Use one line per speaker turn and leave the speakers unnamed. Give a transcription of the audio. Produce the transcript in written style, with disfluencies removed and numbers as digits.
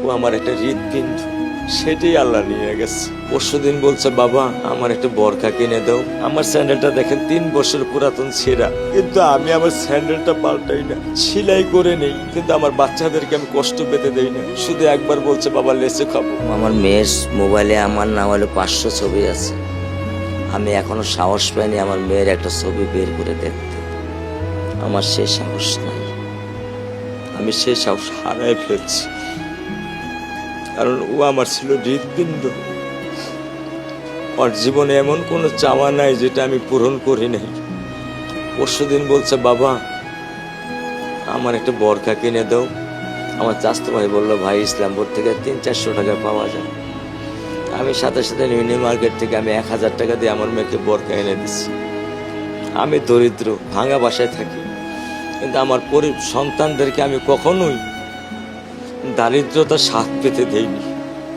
ও আমার একটা হৃৎপিণ্ড, সেটাই আল্লাহ নিয়ে গেছে। পরশুদিন বলছে, বাবা আমার একটা বরখা কিনে দাও। আমার স্যান্ডেলটা দেখেন 3 বছর পুরাতন ছেঁড়া, কিন্তু আমি আমার স্যান্ডেলটা পাল্টাই না, সেলাই করে নেই। কিন্তু আমার বাচ্চাদেরকে আমি কষ্ট পেতে দেই না। শুধু একবার বলছে, বাবা লেচে খাবো।
আমার মেয়ের মোবাইলে আমার না হলে 500 ছবি আছে। আমি এখনো সাহস পাইনি আমার মেয়ের একটা ছবি বের করে দেখতে। আমার সে সাহস নাই।
আমি সে সাহস হারায় ফেলছি, কারণ ও আমার ছিল হৃৎপিণ্ড। ওর জীবনে এমন কোনো চাওয়া নাই যেটা আমি পূরণ করি নাই। পরশুদিন বলছে, বাবা আমার একটা বরখা কিনে দাও। আমার চাচাতো ভাই বললো, ভাই ইসলামপুর থেকে 300-400 টাকা পাওয়া যায়। আমি সাথে সাথে মিনি মার্কেট থেকে আমি 1000 টাকা দিয়ে আমার মেয়েকে বরখা এনে দিচ্ছি। আমি দরিদ্র, ভাঙা বাসায় থাকি, কিন্তু আমার সন্তানদেরকে আমি কখনোই দারিদ্রতার স্বাদ পেতে দেইনি।